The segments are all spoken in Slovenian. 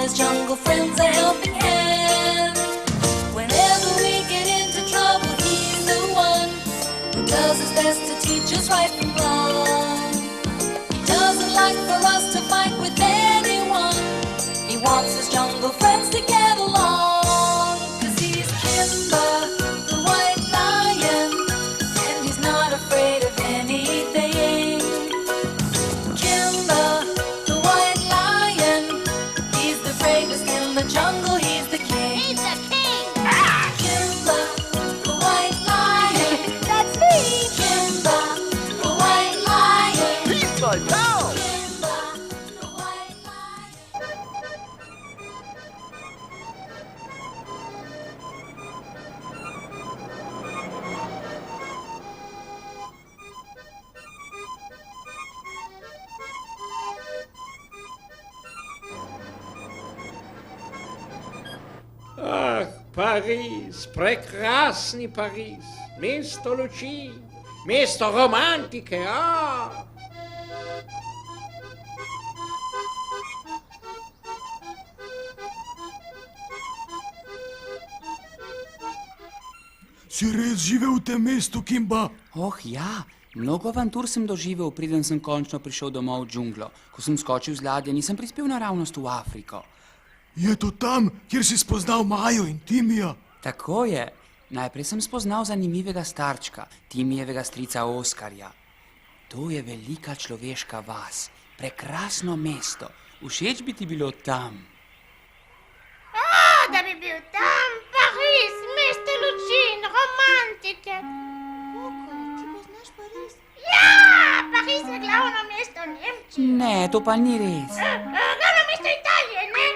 his jungle friends a helping hand. Whenever we get into trouble, he's the one who does his best to teach us right from wrong. He doesn't like for us to fight with anyone. He wants his jungle friends to get along. 'Cause he's Kimba, the white lion, and he's not afraid of anything. Kimba, the white lion, he's the bravest in the jungle, he's the king. He's the king! Kimba, the white lion, That's me! Kimba, the white lion, He's my pal! Kimba, the white lion. Ах, Париж, прекрасный Париж, место лучи, место романтики, Si res živel v tem mestu, Kimba? Oh ja, mnogo avantur sem doživel, preden sem končno prišel domov v džunglo. Ko sem skočil z ladje, nisem prispel naravnost v Afriko. Je to tam, kjer si spoznal Majo in Timija? Tako je. Najprej sem spoznal zanimivega starčka, Timijevega strica Oskarja. To je velika človeška vas, prekrasno mesto. Všeč bi ti bilo tam. Da bi bil tam, Pariz, mesto luči in romantike. Ti poznaš Pariz? Ja, Pariz je glavno mesto Nemčije. Ne, to pa ni res. Glavno mesto Italije, ne?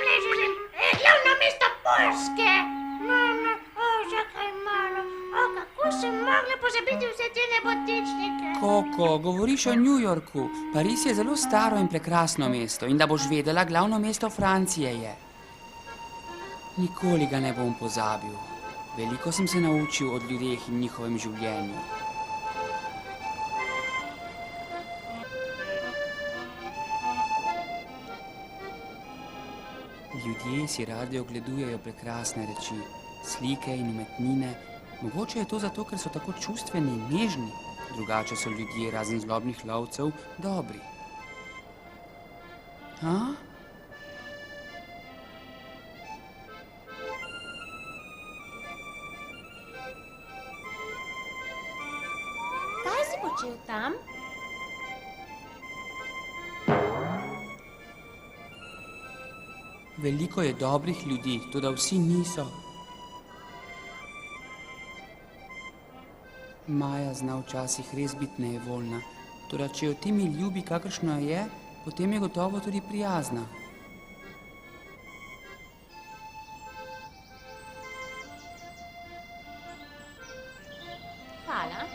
Ne želim. Glavno mesto Poljske. Čakaj malo. Kako sem mogla pozabiti vse te nebotičnike? Koko, govoriš o New Yorku. Pariz je zelo staro in prekrasno mesto in da boš vedela, glavno mesto Francije je. Nikoli ga ne bom pozabil. Veliko sem se naučil od ljudeh in njihovem življenju. Ljudje si radi ogledujejo prekrasne reči, slike in umetnine. Mogoče je to zato, ker so tako čustveni in nežni. Drugače so ljudje, razen zlobnih lovcev, dobri. A? Kaj si počel tam? Veliko je dobrih ljudi, toda vsi niso. Maja zna včasih res biti nejevoljna, toda če jo Timi ljubi, kakršno je, potem je gotovo tudi prijazna. Hvala.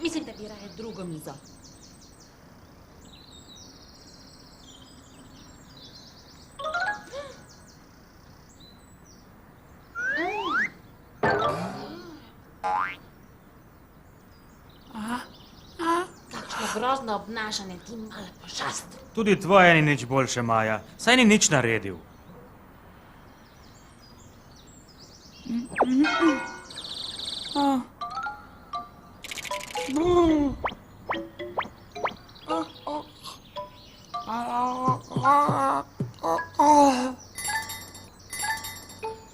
Mislim, da bi raje drugo mizo. Kakšno grozno obnašanje, ti mala pošast. Tudi tvoje ni nič boljše, Maja. Saj ni nič naredil.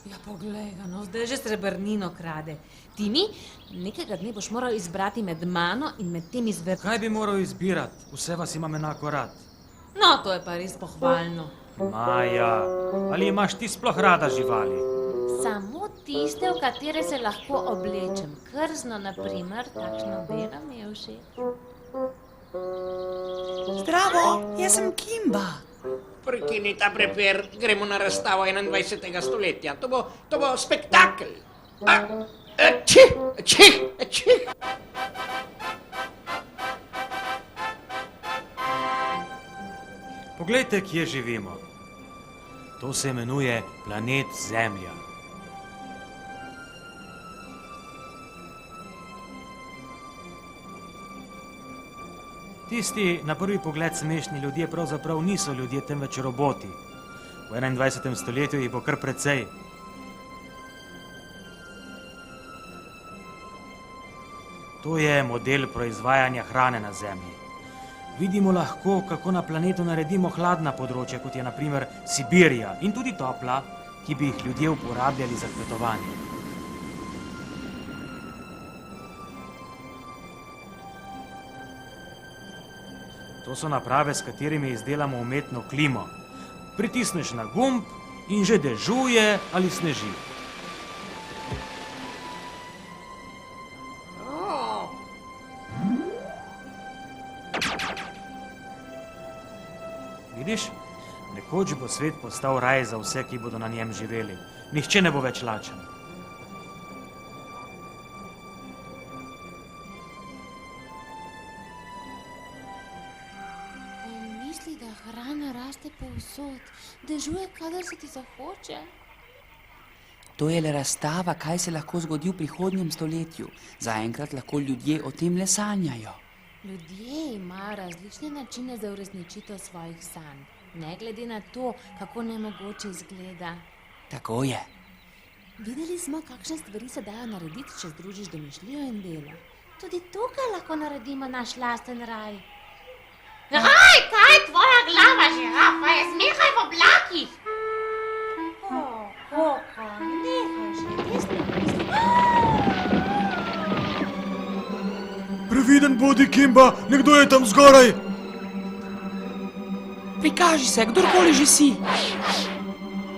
Ja, poglej ga, no, zdaj že srebrnino krade. Timi, nekega dne boš moral izbrati med mano in med temi Kaj bi moral izbirati? Vse vas imam enako rad. No, to je pa res pohvalno. Maja, ali imaš ti sploh rada živali? Samo tiste, v katere se lahko oblečem. Krzno, na primer, takšno belo mi je všeč. Zdravo, jaz sem Kimba. Prekini ta prepir, gremo na razstavo 21. stoletja. To bo spektakel. Čih. Poglejte, kje živimo. To se imenuje planet Zemlja. Tisti na prvi pogled smešni ljudje pravzaprav niso ljudje, temveč roboti. V 21. stoletju jih bo kar precej. To je model proizvajanja hrane na Zemlji. Vidimo lahko, kako na planetu naredimo hladna področja, kot je na primer Sibirija, in tudi topla, ki bi jih ljudje uporabljali za kmetovanje. To so naprave, s katerimi izdelamo umetno klimo. Pritisneš na gumb in že dežuje ali sneži. Vidiš, nekoč bo svet postal raj za vse, ki bodo na njem živeli. Nihče ne bo več lačen. Misli, da hrana raste povsod, dežuje, kadar se ti zahoče. To je le razstava, kaj se lahko zgodi v prihodnjem stoletju. Zaenkrat lahko ljudje o tem le sanjajo. Ljudje imajo različne načine za uresničitev svojih sanj, ne glede na to, kako nemogoče izgleda. Tako je. Videli smo, kakšne stvari se dajo narediti, če združiš domišljijo in delo. Tudi tukaj lahko naredimo naš lasten raj. Raj, kaj je tvoja glava, žirafa, je smehaj v oblakih? Koko, nehaj že, res ne mislim. Previden bodi, Kimba, nekdo je tam zgoraj. Prikaži se, kdorkoli že si.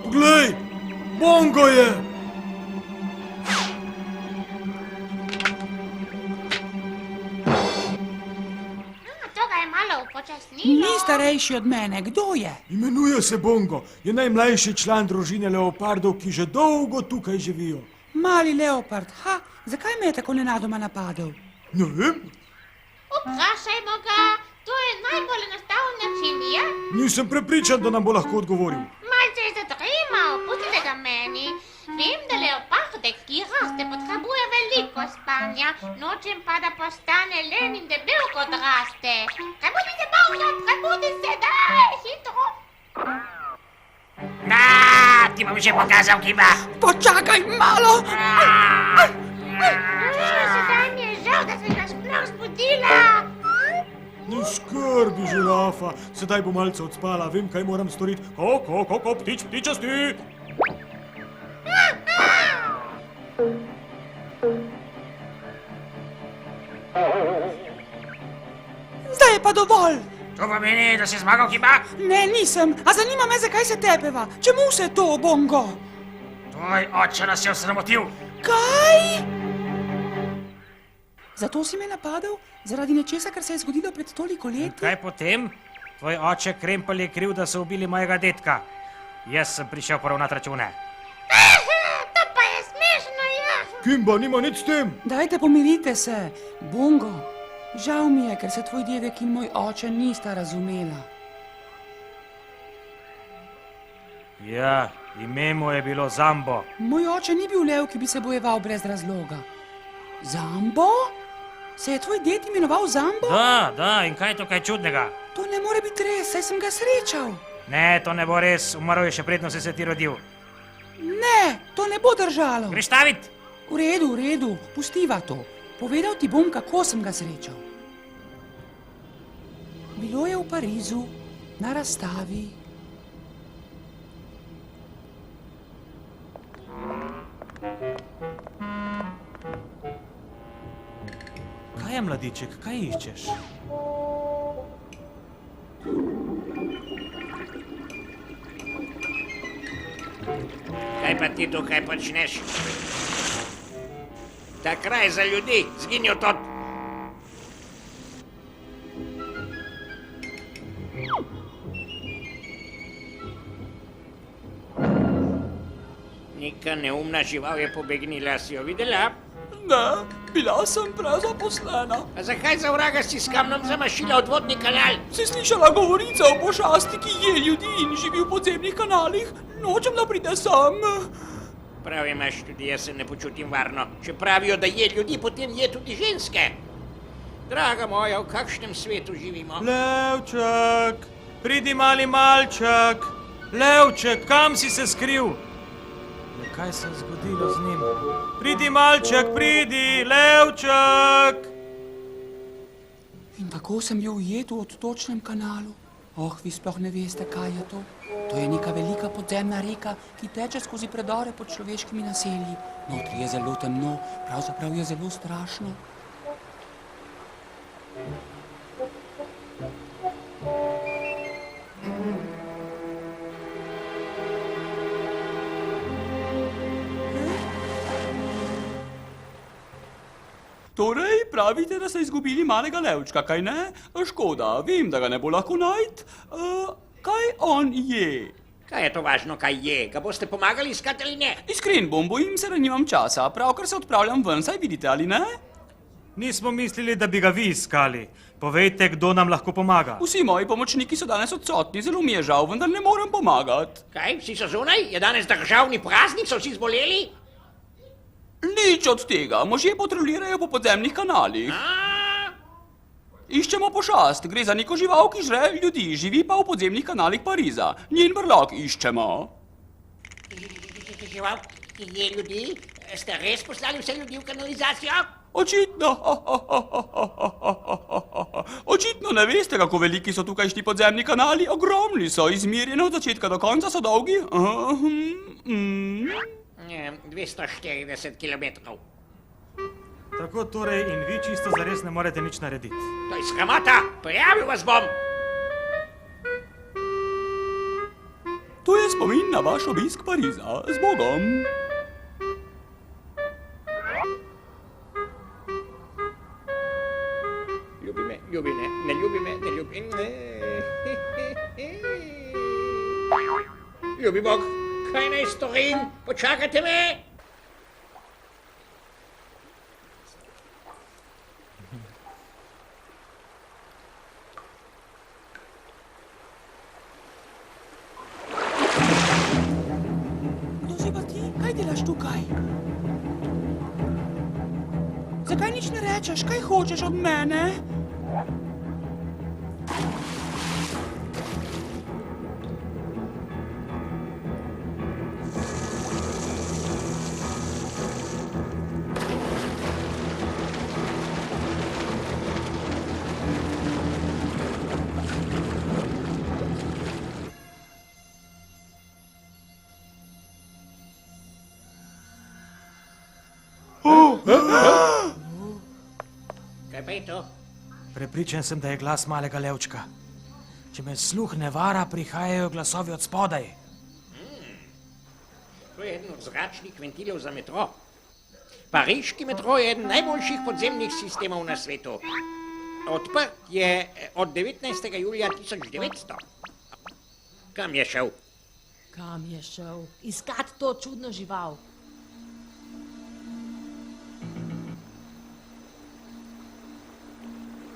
Poglej, Bongo je. To ga je malo upočasnilo. Ni starejši od mene, kdo je? Imenuje se Bongo, je najmlajši član družine leopardov, ki že dolgo tukaj živijo. Mali leopard, zakaj me je tako nenadoma napadel? Ne vem, Vprašajmo ga, to je najbolj enostaven način, ja? nisem prepričan, da nam bo lahko odgovoril. Malce je zadremal, pustite ga meni. Vem, da leopardek, ki raste, potrebuje veliko spanja, nočem pa, da postane len in debel, kot raste. Prebudi se, Bongo, prebudi se, daj, hitro. Ti bom že pokazal, Kimba. Počakaj malo! Sedaj mi je žal, da sem ga sploh zbudila. Ne skrbi, žirafa, sedaj bo malce odspala, vem, kaj moram storiti. Ko, ptičasti! Zdaj je pa dovolj! To pomeni, da si zmagal, Kimba? Ne, nisem, a zanima me, zakaj se tepeva. Čemu vse to, Bongo? Tvoj oče nas je osramotil. Kaj? Zato si me napadel? Zaradi nečesa, kar se je zgodilo pred toliko leti? Kaj potem? Tvoj oče Krempel je kriv, da so ubili mojega detka. Jaz sem prišel poravnati račune. To pa je smešno, ja. Kimba nima nič s tem. Dajte, pomirite se. Bongo, žal mi je, ker se tvoj dedek in moj oče nista razumela. Ja, ime mu je bilo Zambo. Moj oče ni bil lev, ki bi se bojeval brez razloga. Zambo? Se je tvoj ded imenoval Zambo? Da, in kaj je to kaj čudnega? To ne more biti res, saj sem ga srečal. Ne, to ne bo res, umrl je še predno si se ti rodil. Ne, to ne bo držalo. Greš stavit? V redu, pustiva to. Povedal ti bom, kako sem ga srečal. Bilo je v Parizu, na razstavi. Kaj je, mladiček, kaj iščeš? Kaj pa ti tukaj počneš? Ta kraj za ljudi, zginil tot. Neka neumna žival je pobegnila, si jo videla? Ne, bila sem prezaposlena. A zakaj za vraga si s kamnom zamašila odvodni kanal? Si slišala govorice o pošasti, ki je ljudi in živi v podzemnih kanalih? Nočem, da pride sem. Prav imaš, tudi jaz se ne počutim varno. Če pravijo, da je ljudi, potem je tudi ženske. Draga moja, v kakšnem svetu živimo? Levček, pridi mali malček. Levček, kam si se skril? Kaj se je zgodilo z njim? Pridi malček, pridi, Levček. In tako sem bil ujet v odtočnem kanalu. Oh, vi sploh ne veste, kaj je to. To je neka velika podzemna reka, ki teče skozi predore pod človeškimi naselji. Notri je zelo temno, pravzaprav je zelo strašno. Torej, pravite, da ste izgubili malega levčka, kaj ne? Škoda, vem, da ga ne bo lahko najti. Kaj on je? Kaj je to važno, kaj je? Ga boste pomagali iskati ali ne? Iskren bom, bojim se, da nimam časa. Pravkar se odpravljam ven, saj vidite ali ne? Nismo mislili, da bi ga vi iskali. Povejte, kdo nam lahko pomaga. Vsi moji pomočniki so danes odsotni, zelo mi je žal, vendar ne morem pomagati. Kaj, vsi so zunaj? Je danes državni praznik, so vsi zboleli? Nič od tega, možje patrulirajo po podzemnih kanalih. Iščemo pošast, gre za neko žival, ki žre ljudi, živi pa v podzemnih kanalih Pariza. Njen brlog iščemo. Žival, ki je ljudi? Ste res poslali vse ljudi v kanalizacijo? Očitno, očitno ne veste, kako veliki so tukajšnji podzemni kanali. Ogromni so, izmerjeni od začetka do konca so dolgi. 240 kilometrov. Tako torej in vi čisto zares ne morete nič narediti. To je sramota, prijavil vas bom. To je spomin na vaš obisk Pariza. Z Bogom. Ljubi me, ne ljubi me, ne ljubi me. Ljubi Bog, kaj naj storim? Počakajte me. Kdo si pa ti? Kaj delaš tukaj? Zakaj nič ne rečeš? Kaj hočeš od mene? Kaj pa je to? Prepričan sem, da je glas malega levčka. Če me sluh ne vara, prihajajo glasovi od spodaj. To je eden od zračnih ventilov za metro. Pariški metro je eden najboljših podzemnih sistemov na svetu. Odprt je od 19. julija 1900. Kam je šel? Kam je šel? Iskat to čudno žival.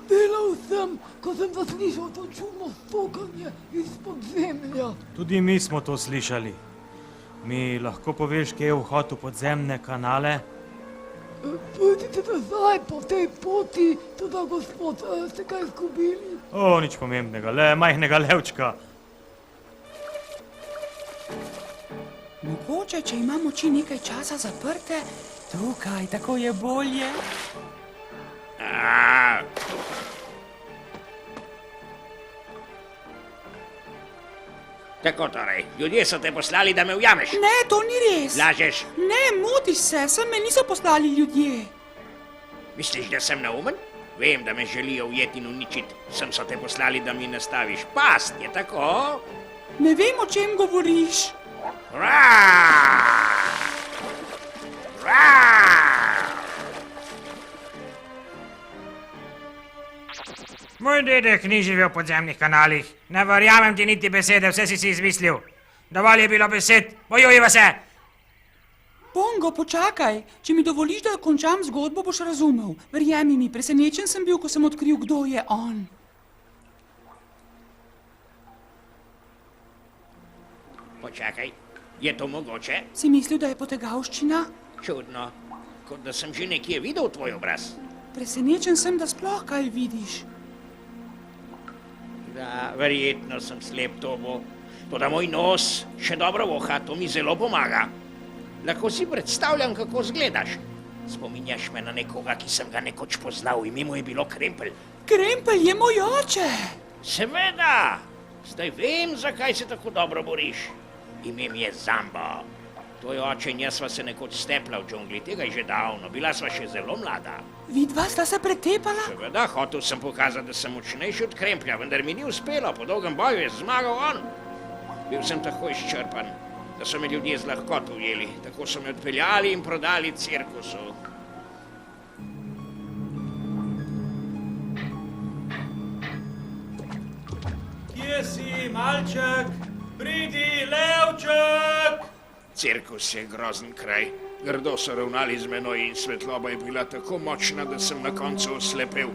Delal sem, ko sem zaslišal to čudno stokanje iz podzemlja. Tudi mi smo to slišali. Mi lahko poveš, kje je vhod v podzemne kanale? Pojdite nazaj po tej poti, tudi gospod, ste kaj izgubili? O, nič pomembnega, le majhnega levčka. Mogoče, če imam oči nekaj časa zaprte, tukaj, tako je bolje. Tako torej, ljudje so te poslali, da me ujameš. Ne, to ni res. Lažeš? Ne, motiš se, sem me niso poslali ljudje. Misliš, da sem neumen? Vem, da me želijo ujeti in uničiti. Sem so te poslali, da mi nastaviš past, je tako? Ne vem, o čem govoriš. Moj dedek ni živel v podzemnih kanalih. Ne verjamem ti niti besede, vse si izmislil. Dovolj je bilo besed, bojujeva se! Bongo, počakaj. Če mi dovoliš, da končam zgodbo, boš razumel. Verjemi mi, presenečen sem bil, ko sem odkril, kdo je on. Počakaj, je to mogoče? Si mislil, da je potegavščina? Čudno, kot da sem že nekje videl tvoj obraz. Presenečen sem, da sploh kaj vidiš. Da, verjetno sem slep, to bo. Toda moj nos še dobro voha, to mi zelo pomaga. Lahko si predstavljam, kako zgledaš. Spominjaš me na nekoga, ki sem ga nekoč poznal, ime mu je bilo Krempelj. Krempelj je moj oče. Seveda, zdaj vem, zakaj se tako dobro boriš. Ime mi je Zambo. Tvoj oče in jaz sva se nekoč stepla v džungli, tega je že davno, bila sva še zelo mlada. Vidva sta se pretepala? Seveda, hotel sem pokazati, da sem močnejši od Kremplja, vendar mi ni uspelo, po dolgem boju je zmagal on. Bil sem tako izčrpan, da so me ljudje z lahkoto ujeli, tako so me odpeljali in prodali cirkusu. Kje si, malček? Pridi, levček! Cirkus je grozen kraj. Grdo so ravnali z menoj in svetloba je bila tako močna, da sem na koncu oslepel.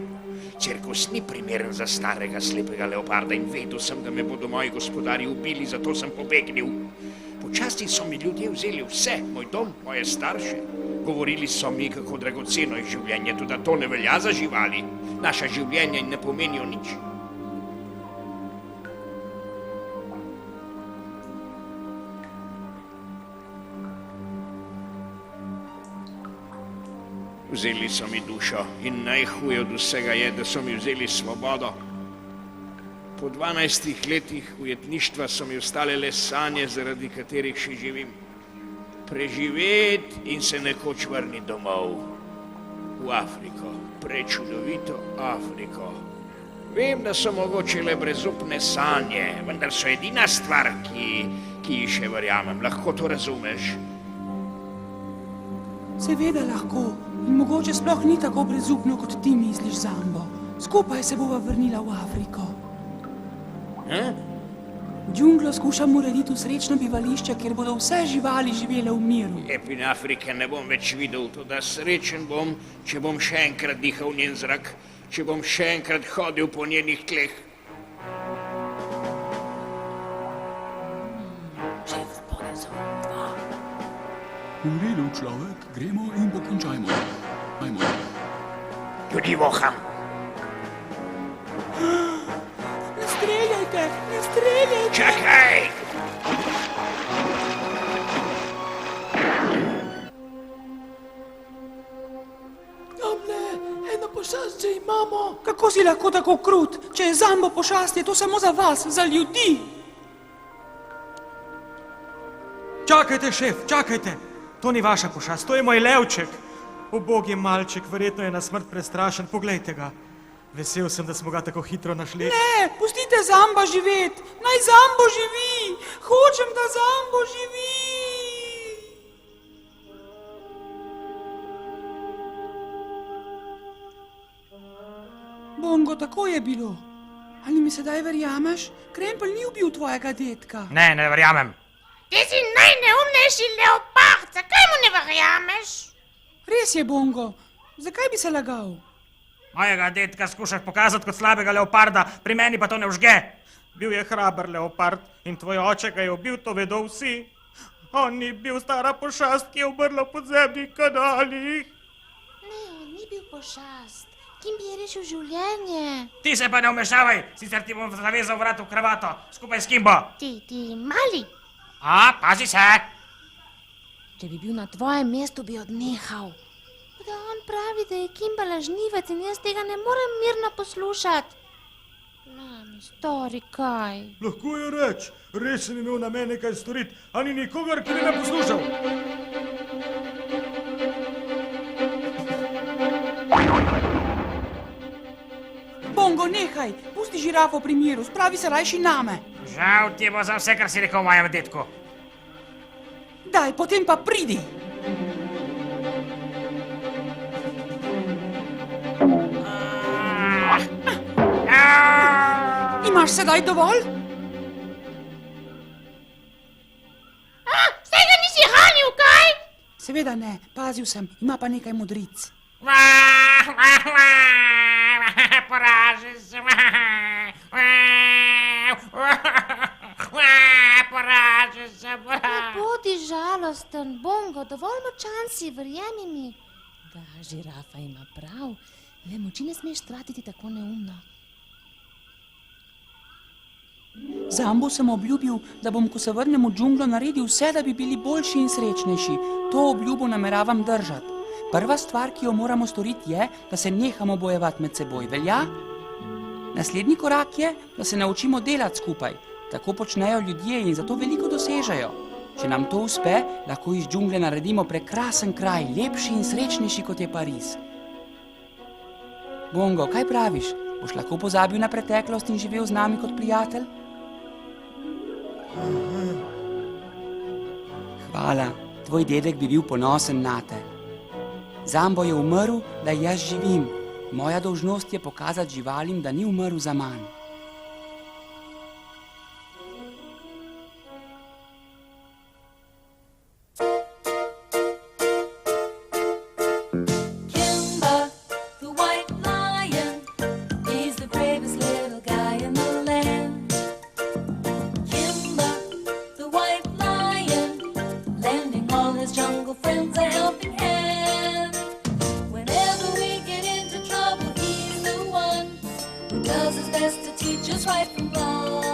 Cirkus ni primeren za starega slepega leoparda in vedel sem, da me bodo moji gospodarji ubili, zato sem pobegnil. Počasi so mi ljudje vzeli vse, moj dom, moje starše. Govorili so mi, kako dragoceno je življenje, tudi to ne velja za živali. Naša življenja ne pomenijo nič. Vzeli so mi dušo in najhuje od vsega je, da so mi vzeli svobodo. Po 12 letih ujetništva so mi ostale le sanje, zaradi katerih še živim. Preživeti in se nekoč vrniti domov. V Afriko, prečudovito Afriko. Vem, da so mogoče le brezupne sanje, vendar so edina stvar, ki ji še verjamem. Lahko to razumeš? Seveda lahko. In mogoče sploh ni tako brezupno, kot ti misliš, Zambo. Skupaj se bova vrnila v Afriko. Džunglo skušam urediti v srečno bivališče, kjer bodo vse živali živele v miru. Lepine Afrike ne bom več videl, toda srečen bom, če bom še enkrat dihal njen zrak, če bom še enkrat hodil po njenih tleh. V redu, človek, gremo in pokončajmo. Ajmo. Tudi voham. Ne streljajte, ne streljajte! Čakaj! Tamle, eno pošast že imamo. Kako si lahko tako krut? Če je Zambo pošast, je to samo za vas, za ljudi. Čakajte, šef, čakajte! To ni vaša pošast, to je moj levček. Ubogi malček, verjetno je na smrt prestrašen, poglejte ga. Vesel sem, da smo ga tako hitro našli. Ne, pustite Zamba živeti. Naj Zambo živi. Hočem, da Zambo živi. Bongo, tako je bilo. Ali mi sedaj verjameš? Krempelj ni ubil tvojega detka. Ne, ne verjamem. Ti si najneumnejši leopard, zakaj mu ne verjameš? Res je, Bongo. Zakaj bi se lagal? Mojega detka skušaš pokazati kot slabega leoparda, pri meni pa to ne vžge. Bil je hraber leopard in tvoj oče ga je ubil, to vedo vsi. On ni bil stara pošast, ki je umrla v podzemnih kanalih. Ne, on ni bil pošast. Kim bi je rešil življenje? Ti se pa ne vmešavaj, sicer ti bom zavezal vrat v kravato, skupaj s Kimbo. Ti mali. A, pazi se. Če bi bil na tvojem mestu, bi odnehal. Da on pravi, da je Kimba lažnivec in jaz tega ne morem mirno poslušati. Mami, stori kaj? Lahko je reč, res sem imel namen nekaj storiti, a ni nikogar, ki bi me poslušal. Bongo, nehaj. Pusti žirafo pri miru, spravi se rajši name. Žal ti bo za vse, kar si rekel o mojem detku. Daj, potem pa pridi. Imaš sedaj dovolj? Saj ga nisi ranil, kaj? Seveda ne, pazil sem, ima pa nekaj modric. Poražen sem. Poražen sem. Bodi žalosten, Bongo, dovolj močan si, verjemi mi. Da, žirafa ima prav. Le moči ne smeš tratiti tako neumno. Zambu sem obljubil, da bom, ko se vrnem v džunglo, naredil vse, da bi bili boljši in srečnejši. To obljubo nameravam držati. Prva stvar, ki jo moramo storiti, je, da se nehamo bojevati med seboj. Velja? Naslednji korak je, da se naučimo delati skupaj. Tako počnejo ljudje in zato veliko dosežejo. Če nam to uspe, lahko iz džungle naredimo prekrasen kraj, lepši in srečnejši, kot je Pariz. Bongo, kaj praviš? Boš lahko pozabil na preteklost in živel z nami kot prijatelj? Hvala, tvoj dedek bi bil ponosen nate. Zambo je umrl, da jaz živim. Moja dolžnost je pokazati živalim, da ni umrl za manj. Kimba, the white lion, he's the bravest little guy in the land. Kimba, the white lion, lending all his jungle friends a helping hand. Whenever we get into trouble, he's the one who does his best to teach us right from wrong.